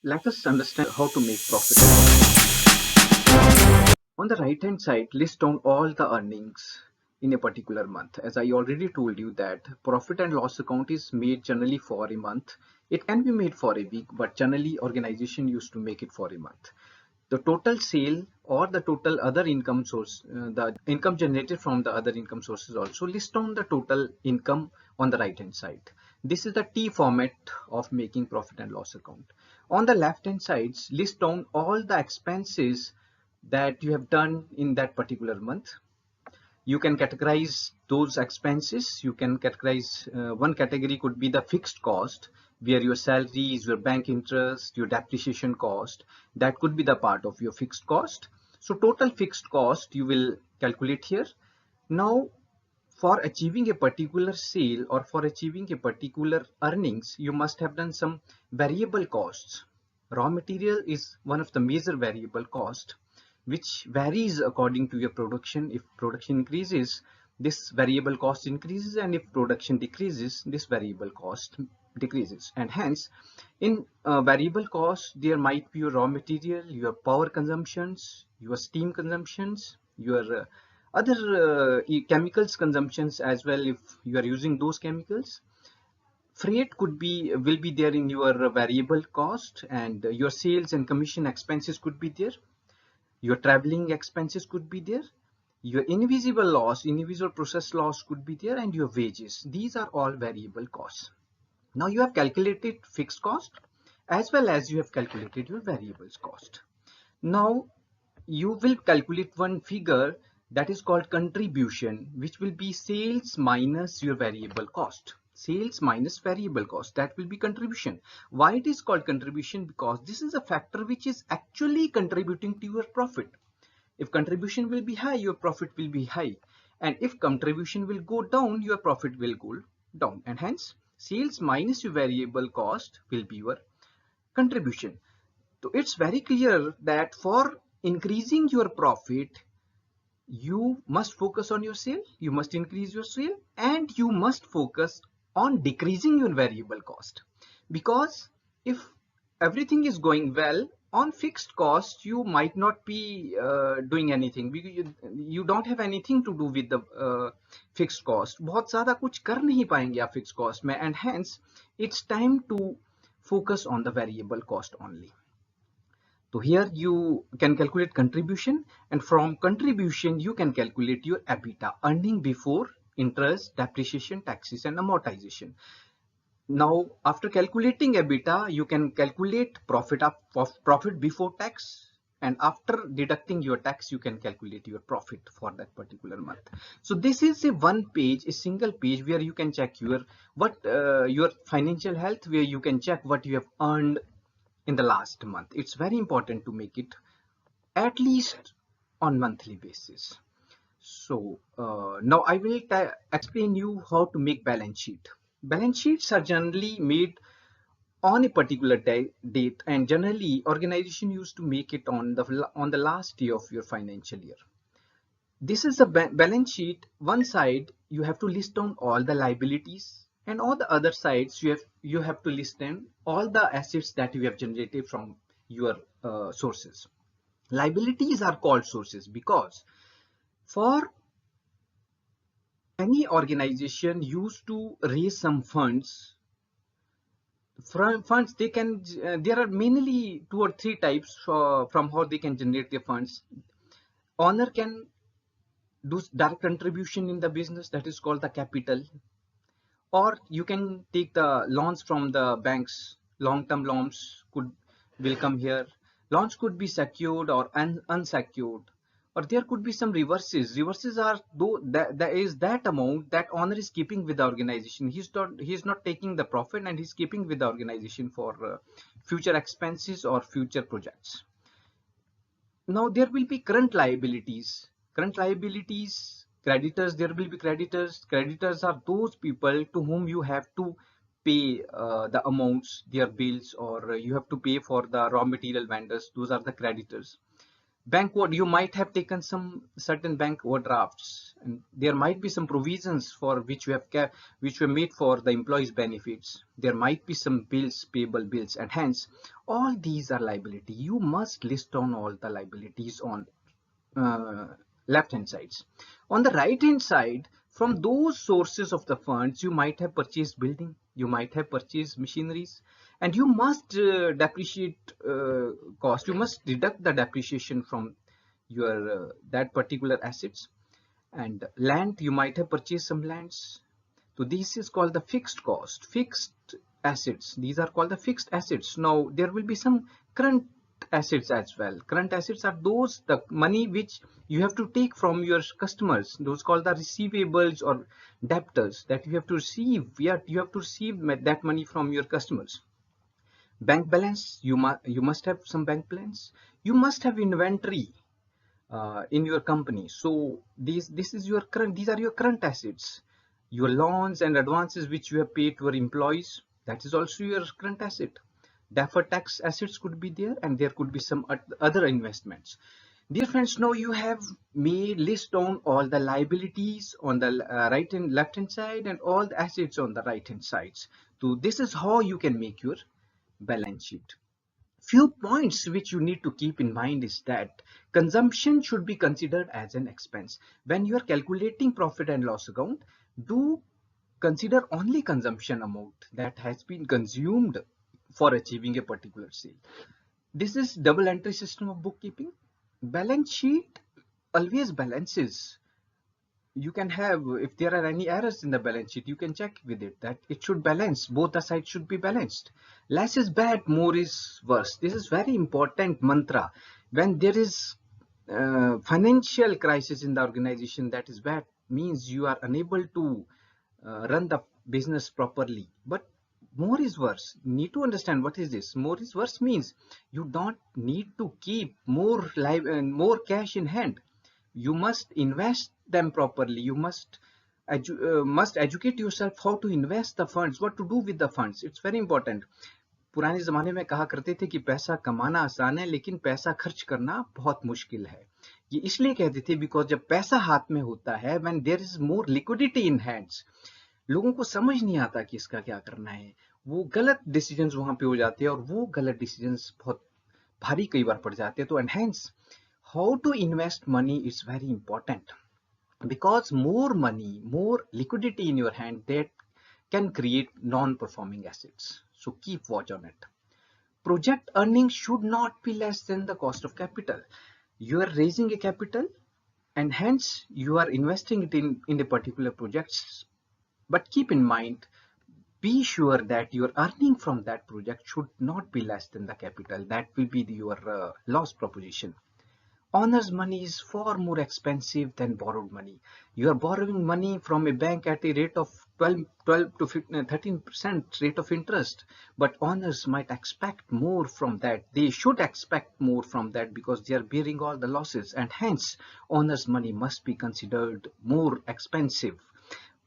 Let us understand how to make profit. On the right hand side, list down all the earnings in a particular month. As I already told you that profit and loss account is made generally for a month. It can be made for a week, but generally organization used to make it for a month. The total sale or the total other income source, the income generated from the other income sources, also list down the total income on the right hand side. This is the T format of making profit and loss account. On the left hand sides, list down all the expenses that you have done in that particular month. You can categorize those expenses. You can categorize, one category could be the fixed cost, where your salaries, your bank interest, your depreciation cost, that could be the part of your fixed cost. So total fixed cost you will calculate here. Now, for achieving a particular sale or for achieving a particular earnings, you must have done some variable costs. Raw material is one of the major variable cost, which varies according to your production. If production increases, this variable cost increases, and if production decreases, this variable cost decreases. And hence, in variable cost, there might be your raw material, your power consumptions, your steam consumptions, your other chemicals consumptions as well, if you are using those chemicals. Freight could be will be there in your variable cost, and your sales and commission expenses could be there. Your traveling expenses could be there. Your invisible process loss could be there, and your wages. These are all variable costs. Now you have calculated fixed cost as well as you have calculated your variables cost. Now you will calculate one figure that is called contribution, which will be sales minus your variable cost. Sales minus variable cost, that will be contribution. Why it is called contribution? Because this is a factor which is actually contributing to your profit. If contribution will be high, your profit will be high, and if contribution will go down, your profit will go down. And hence sales minus your variable cost will be your contribution. So it's very clear that for increasing your profit, you must focus on your sale, you must increase your sale, and you must focus on decreasing your variable cost. Because if everything is going well, on fixed cost you might not be doing anything, because you don't have anything to do with the fixed cost. बहुत ज़्यादा कुछ कर नहीं पाएंगे आप fixed cost में, and hence it's time to focus on the variable cost only. So here you can calculate contribution, and from contribution you can calculate your EBITDA, earning before interest, depreciation, taxes and amortization. Now after calculating EBITDA, you can calculate profit before tax, and after deducting your tax you can calculate your profit for that particular month. So this is a one page, a single page, where you can check your your financial health, where you can check what you have earned in the last month. It's very important to make it at least on monthly basis. So now I will explain you how to make balance sheet. Balance sheets are generally made on a particular date, and generally organization used to make it on the last day of your financial year. This is the balance sheet. One side you have to list down all the liabilities, and on the other sides you have to list down all the assets that you have generated from your sources. Liabilities are called sources because for any organization used to raise some funds. From funds they can there are mainly two or three types from how they can generate their funds. Owner can do direct contribution in the business, that is called the capital, or you can take the loans from the banks. Long-term loans will come here. Loans could be secured or unsecured, or there could be some reverses. Reverses are though that is that amount that owner is keeping with the organization. He's not taking the profit, and he's keeping with the organization for future expenses or future projects. Now there will be current liabilities. Current liabilities, creditors, there will be creditors. Creditors are those people to whom you have to pay the amounts, their bills, or you have to pay for the raw material vendors. Those are the creditors. Bank what you might have taken some certain bank overdrafts, and there might be some provisions for which you have kept, which were made for the employees' benefits. There might be some bills, payable bills, and hence all these are liability. You must list down all the liabilities on uh, left hand sides. On the right hand side, from those sources of the funds, you might have purchased building, you might have purchased machineries, and you must depreciate cost. You must deduct the depreciation from your that particular assets. And land, you might have purchased some lands. So this is called the fixed cost, fixed assets. These are called the fixed assets. Now there will be some current assets as well. Current assets are those the money which you have to take from your customers. Those called the receivables or debtors that you have to receive. Yeah, you have to receive that money from your customers. Bank balance, you must have some bank balance. You must have inventory in your company. So this is your current, these are your current assets. Your loans and advances which you have paid to your employees, that is also your current asset. Deferred tax assets could be there, and there could be some other investments. Dear friends, now you have made list down all the liabilities on the right and left hand side and all the assets on the right hand sides. So this is how you can make your balance sheet. Few points which you need to keep in mind is that consumption should be considered as an expense. When you are calculating profit and loss account, do consider only consumption amount that has been consumed for achieving a particular sale. This is double entry system of bookkeeping. Balance sheet always balances. You can have, if there are any errors in the balance sheet, you can check with it that it should balance, both the sides should be balanced. Less is bad, more is worse. This is very important mantra. When there is financial crisis in the organization, that is bad, means you are unable to run the business properly. But more is worse. You need to understand what is this. More is worse means you don't need to keep more live and more cash in hand. You must invest them properly. You must educate yourself how to invest the funds, what to do with the funds. It's very important. पुराने जमाने में कहा करते थे कि पैसा कमाना आसान है लेकिन पैसा खर्च करना बहुत मुश्किल है. ये इसलिए कहते थे बिकॉज जब पैसा हाथ में होता है, when there is more liquidity in hands, लोगों को समझ नहीं आता कि इसका क्या करना है. वो गलत डिसीजंस वहां पे हो जाते हैं और वो गलत डिसीजंस बहुत भारी कई बार पड़ जाते हैं. तो enhance how to invest money is very important, because more money, more liquidity in your hand, that can create non-performing assets. So keep watch on it. Project earnings should not be less than the cost of capital. You are raising a capital and hence you are investing it in a particular project, but keep in mind, be sure that your earning from that project should not be less than the capital. That will be your loss proposition. Owner's money is far more expensive than borrowed money. You are borrowing money from a bank at a rate of 12 to 13% rate of interest, but owners might expect more from that. They should expect more from that because they are bearing all the losses, and hence owners' money must be considered more expensive.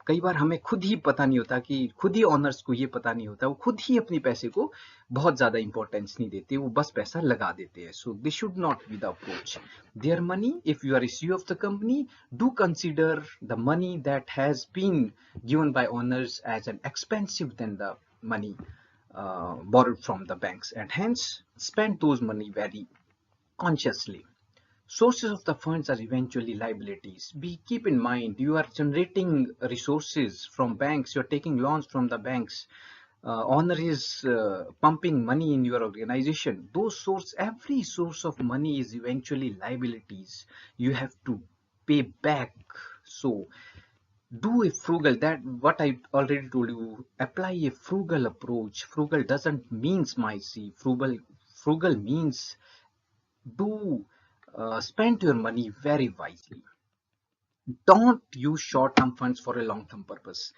कई बार हमें खुद ही पता नहीं होता कि खुद ही honours को ये पता नहीं होता, वो खुद ही अपने पैसे को बहुत ज्यादा इंपॉर्टेंस नहीं देते, वो बस पैसा लगा देते हैं. So this should not be the approach. Their money, if you are CEO of the company, do consider the money that has been given by owners as an expensive then the money borrowed from the banks, and hence spend those money very consciously. Sources of the funds are eventually liabilities. Keep in mind, you are generating resources from banks, you're taking loans from the banks. Owner is pumping money in your organization. Every source of money is eventually liabilities. You have to pay back. So do a frugal, that what I already told you, apply a frugal approach. Frugal doesn't means miserly. Frugal means do spend your money very wisely. Don't use short-term funds for a long-term purpose.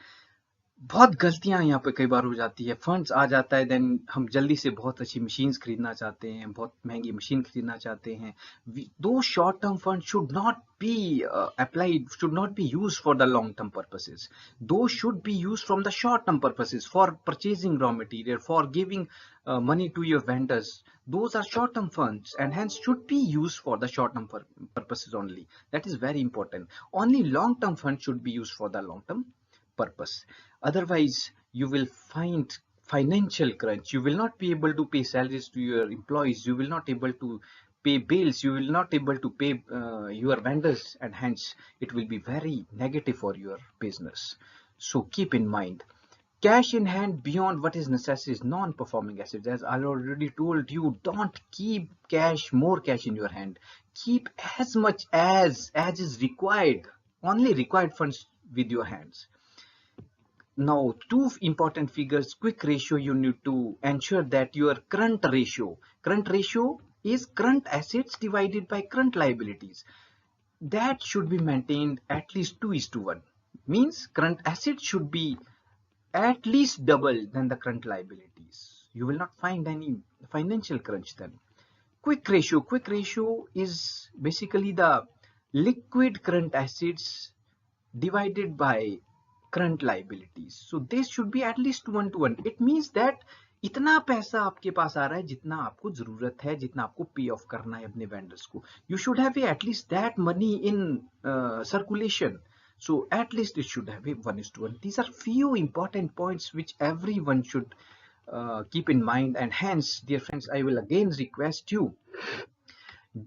बहुत गलतियां यहाँ पे कई बार हो जाती है। Funds आ जाता है, देन हम जल्दी से बहुत अच्छी मशीन्स खरीदना चाहते हैं, बहुत महंगी मशीन खरीदना चाहते हैं। दो short term fund should not B applied, should not be used for the long term purposes. Those should be used from the short term purposes, for purchasing raw material, for giving money to your vendors. Those are short term funds and hence should be used for the short term purposes only. That is very important. Only long term funds should be used for the long term purpose. Otherwise, you will find financial crunch. You will not be able to pay salaries to your employees. You will not able to pay bills. You will not able to pay your vendors, and hence it will be very negative for your business. So keep in mind, cash in hand beyond what is necessary is non-performing assets. As I already told you, don't keep more cash in your hand. Keep as much as is required, only required funds with your hands. Now, two important figures, quick ratio, you need to ensure that your current ratio is current assets divided by current liabilities. That should be maintained at least 2:1. Means current assets should be at least double than the current liabilities. You will not find any financial crunch then. Quick ratio is basically the liquid current assets divided by current liabilities. So this should be at least 1:1. It means that इतना पैसा आपके पास आ रहा है जितना आपको जरूरत है, जितना आपको पे ऑफ करना है अपने वेंडर्स को. You should have at least that money in circulation. So at least it should have a 1:1. These are few important points which everyone should keep in mind, and hence, dear friends, I will again request you,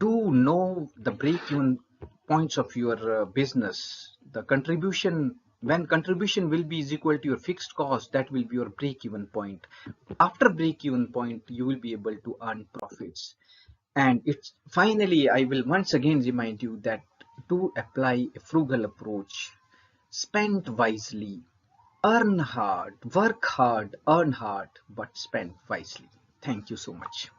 do know the break-even points of your business. The contribution, when contribution will be is equal to your fixed cost, that will be your break-even point. After break-even point, you will be able to earn profits. And it's finally, I will once again remind you that to apply a frugal approach, spend wisely, earn hard, work hard, earn hard, but spend wisely. Thank you so much.